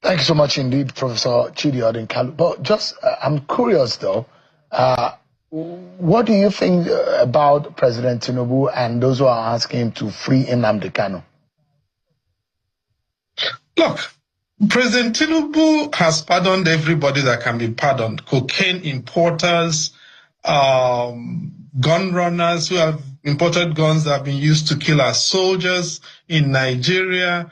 Thank you so much indeed, Professor Chidi Odinkalu. But just, I'm curious though, what do you think about President Tinibu and those who are asking him to free Nnamdi Kanu? Look, President Tinibu has pardoned everybody that can be pardoned. Cocaine importers, gun runners who have imported guns that have been used to kill our soldiers in Nigeria,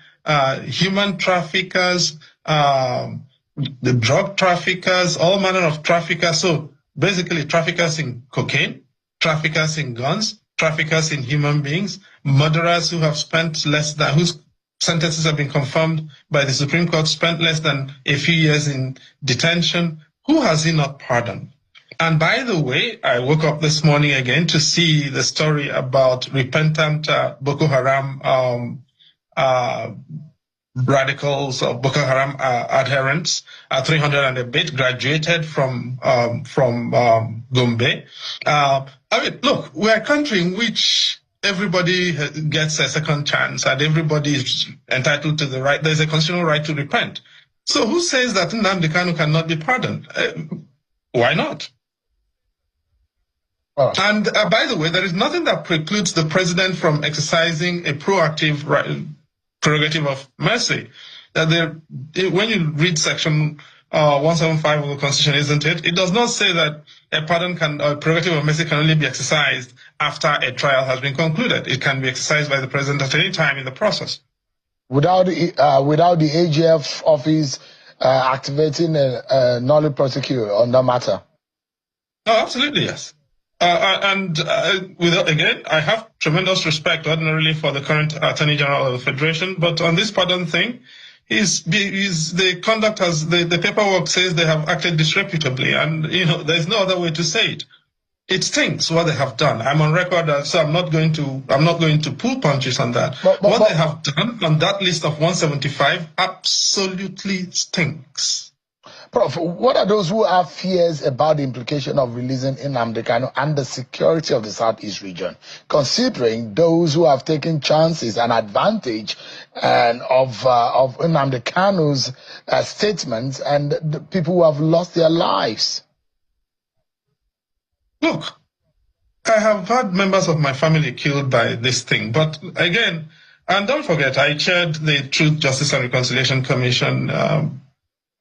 human traffickers, the drug traffickers, all manner of traffickers. So basically traffickers in cocaine, traffickers in guns, traffickers in human beings, murderers who have spent less than, whose sentences have been confirmed by the Supreme Court, spent less than a few years in detention. Who has he not pardoned? And by the way, I woke up this morning again to see the story about repentant Boko Haram radicals or Boko Haram adherents, 300 and a bit, graduated from Gombe. I mean, look, we're a country in which everybody gets a second chance and everybody is entitled to the right. There's a constitutional right to repent. So who says that Nnamdi Kanu cannot be pardoned? Why not? Oh. And by the way, there is nothing that precludes the president from exercising a proactive prerogative of mercy. When you read section 175 of the Constitution, isn't it? It does not say that a prerogative of mercy can only be exercised after a trial has been concluded. It can be exercised by the president at any time in the process. Without the AGF office activating a null prosecutor on that matter? Oh, absolutely, yes. Again, I have tremendous respect ordinarily for the current Attorney General of the Federation, but on this pardon thing, the conduct has, the paperwork says they have acted disreputably, and there's no other way to say it. It stinks what they have done. I'm on record, so I'm not going to pull punches on that. But what they have done on that list of 175 absolutely stinks. Prof, what are those who have fears about the implication of releasing Nnamdi Kanu and the security of the Southeast region, considering those who have taken chances and advantage of Nnamdi Kanu's statements and the people who have lost their lives? Look, I have had members of my family killed by this thing, but again, and don't forget, I chaired the Truth, Justice and Reconciliation Commission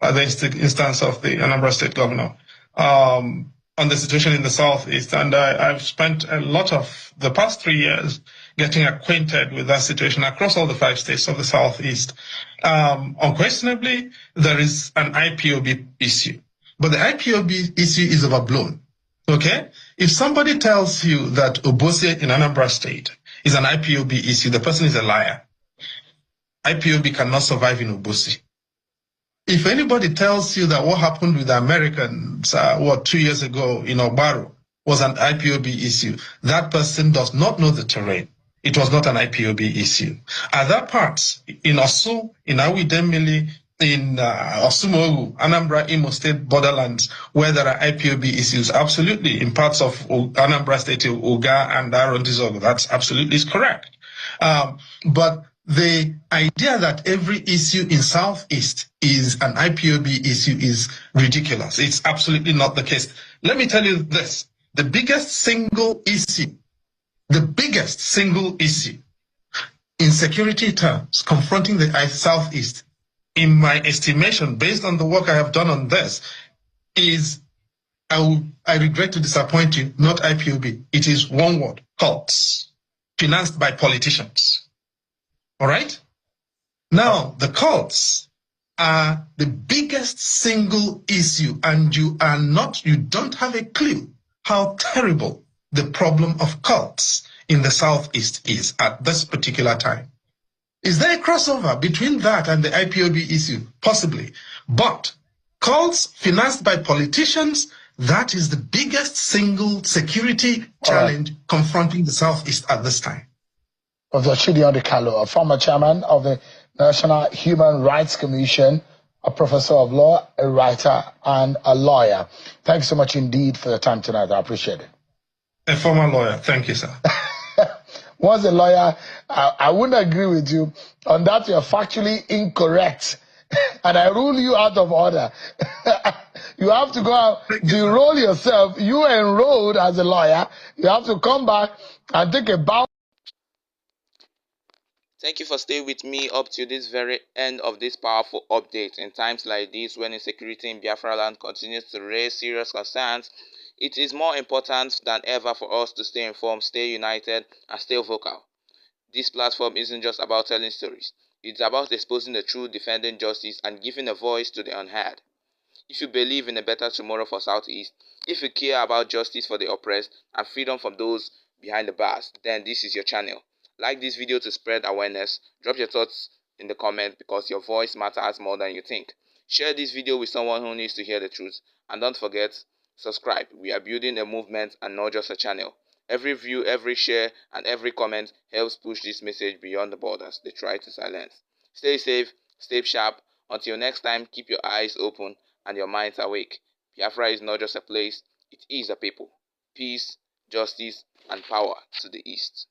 at the instance of the Anambra State Governor on the situation in the Southeast, and I've spent a lot of the past 3 years getting acquainted with that situation across all the 5 states of the Southeast. Unquestionably, there is an IPOB issue, but the IPOB issue is overblown. Okay? If somebody tells you that Obosi in Anambra State is an IPOB issue, the person is a liar. IPOB cannot survive in Obosi. If anybody tells you that what happened with the Americans, 2 years ago in Obaru was an IPOB issue, that person does not know the terrain. It was not an IPOB issue. Other parts, in Osu, in Awidemili, in Osumogu, Anambra, Imo State borderlands, where there are IPOB issues, absolutely. In parts of Anambra State, Uga and Arondizogo, that's absolutely correct. But the idea that every issue in Southeast is an IPOB issue is ridiculous. It's absolutely not the case. Let me tell you this. The biggest single issue in security terms confronting the Southeast, in my estimation, based on the work I have done on this, is, I regret to disappoint you, not IPOB. It is one word, cults, financed by politicians. All right? Now, the cults are the biggest single issue, and you don't have a clue how terrible the problem of cults in the Southeast is at this particular time. Is there a crossover between that and the IPOB issue? Possibly. But cults financed by politicians, that is the biggest single security challenge confronting the Southeast at this time. Professor Chidi Odinkalu, a former chairman of the National Human Rights Commission, a professor of law, a writer, and a lawyer. Thanks so much indeed for your time tonight. I appreciate it. A former lawyer. Thank you, sir. Once a lawyer, I wouldn't agree with you on that. You're factually incorrect and I rule you out of order. You have to go out, de-roll yourself. You enrolled as a lawyer. You have to come back and take a bow. Thank you for staying with me up to this very end of this powerful update. In times like this, when insecurity in Biafra land continues to raise serious concerns, it is more important than ever for us to stay informed, stay united, and stay vocal. This platform isn't just about telling stories. It's about exposing the truth, defending justice, and giving a voice to the unheard. If you believe in a better tomorrow for Southeast, if you care about justice for the oppressed and freedom from those behind the bars, then this is your channel. Like this video to spread awareness. Drop your thoughts in the comments because your voice matters more than you think. Share this video with someone who needs to hear the truth. And don't forget, subscribe. We are building a movement and not just a channel. Every view, every share, and every comment helps push this message beyond the borders they try to silence. Stay safe, stay sharp. Until next time, keep your eyes open and your minds awake. Biafra is not just a place, it is a people. Peace, justice, and power to the East.